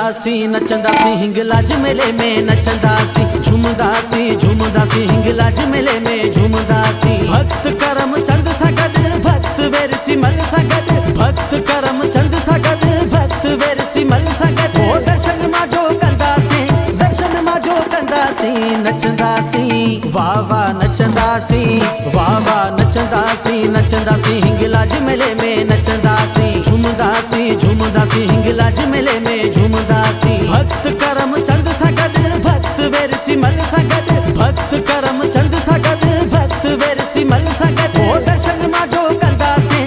नचंदासी हिंगलाज मेले में नचंदासी झूमदासी हिंगलाज मेले में झूमदासी। भक्त करम चंद सगद भक्त वेर सिमल सगद भक्त करम चंद सगद भक्त वेर सिमल सगद। ओ दर्शन माजो कंदासी नचंदासी वाह वाह नचंदासी हिंगलाज मेले में नचंदासी झूमदासी हिंगलाज मेले में झूमदासी। भक्त करम चंद सगद भक्त वेर सिमल सगद भक्त करम चंद सगद भक्त वेर सिमल सगद। ओ दर्शन माजो कंदासी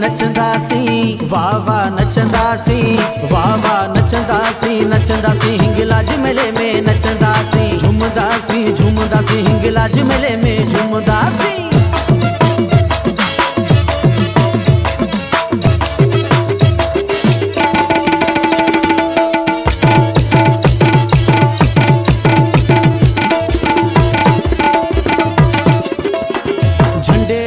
नचंदासी वाह वाह नचंदासी हिंगलाज मेले में नचंदासी झूमदासी हिंगलाज मेले में झूमदासी।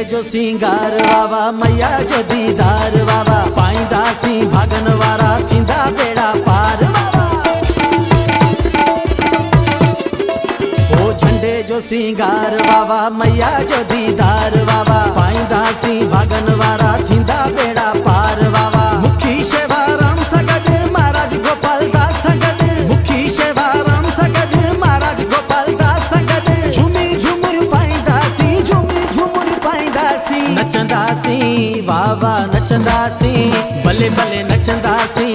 जो सिंगार वावा मैया जो दीदार वावा पाईंदासी भागन वारा थींदा बेड़ा पार वावा। ओ झंडे जो सिंगार वावा मैया जो दीदार वावा पाईंदासी भागन वारा थींदा बेड़ा पार वावा। मुखी शेवा राम सगद महाराज गोपाल दास सगद मुखी शेवा राम सगद महाराज गोपाल दास सगद। झूमी झूमर पाईंदासी नचंदासी वाह वाह नचंदासी भले भले नचंदासी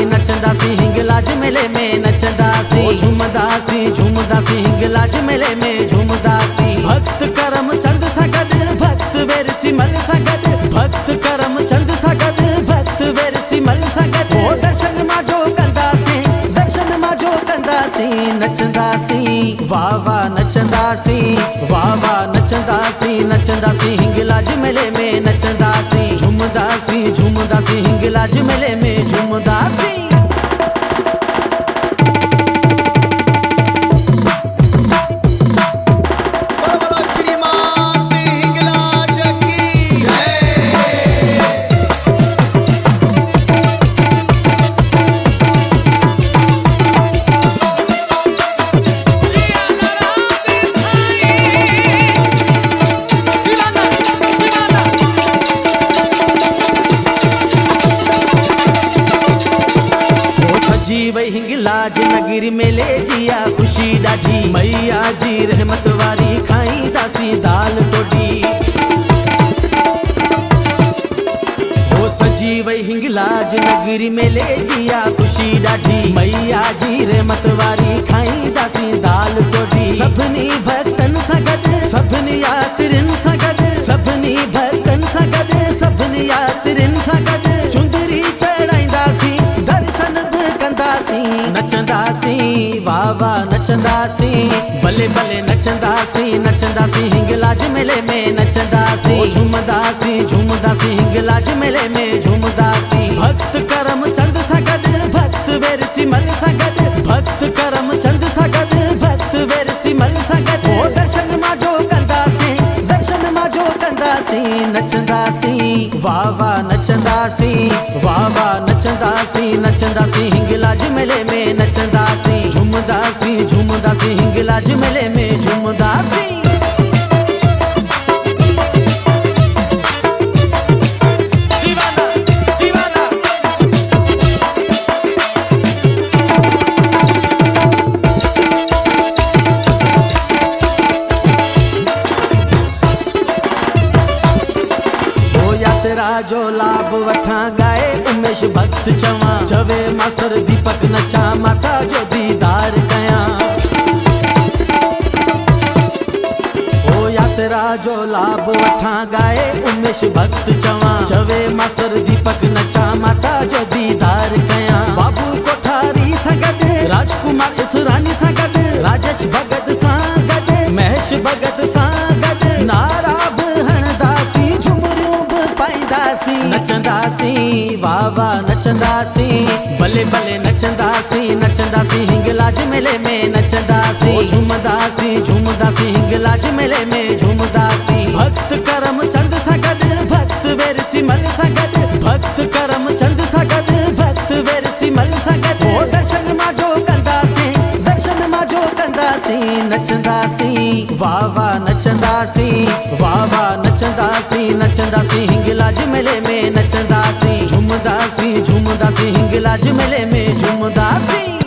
हिंगलाज मेले में नचंदासी। झूमदासी हिंगलाज मेले में झूमदासी। भक्त करम चंद सगद भक्त वेर सिमल सगद भक्त करम चंद सगद भक्त वेर सिमल सगद। ओ दर्शन माजो कंदासी नचंदासी वाह वाह नचंदासी हिंगलाज मेले में नचंदासी झूमदासी हिंगलाज मेले में झूमदासी। वही हिंगलाज नगरी मेले जिया खुशी डाठी मैया जी रहमत वारी खाई दासी दाल टोडी। हो सजी वही हिंगलाज नगरी मेले जिया खुशी डाठी मैया जी रहमत वारी खाई दासी दाल टोडी। सभनी भक्तन सगद सभनी यात्रिन सगद सभनी भक्तन सगद सभनी यात्रिन सगद। चुंदरी चढ़ाईंदासी दर्शन नचंदासी वाह वाह नचंदासी भले भले नचंदासी हिंगलाज मेले में नचंदासी। झूमदासी हिंगलाज मेले में झूमदासी। भक्त करम चंद सगद भक्त वेर सिमल सगद भक्त करम चंद सगद भक्त वेर सिमल सगद। ओ दर्शन माजो कंदासी नचंदासी वाह वाह नचंदासी हिंगलाज मेले में नचंदासी। झूमदासी हिंगलाज मेले में झूमदासी। जो लाभ वठा गाए उमेश भक्त चवा चवे मास्टर दीपक नचा माता जो दीदार कया। ओ यात्रा जो लाभ वठा गाए उमेश भक्त चवा चवे मास्टर दीपक नचा माता जो दीदार कया। बाबू कोठारी सगद राजकुमार इसरानी सगद राजेश भगत सागद महेश भगत सागद। नारा हणदासी पाईंदासी नचंदासी वाह वाह नचंदासी भले भले नचंदासी हिंगलाज मेले में नचंदासी। झूमदासी हिंगलाज मेले में झूमदासी। भक्त करम चंद सगद भक्त वेर सिमल सगद भक्त करम चंद सगद भक्त वेर सिमल झूमदासी नचंदासी हिंगलाज मेले में नचंदासी झूमदासी हिंगलाज मेले में झूम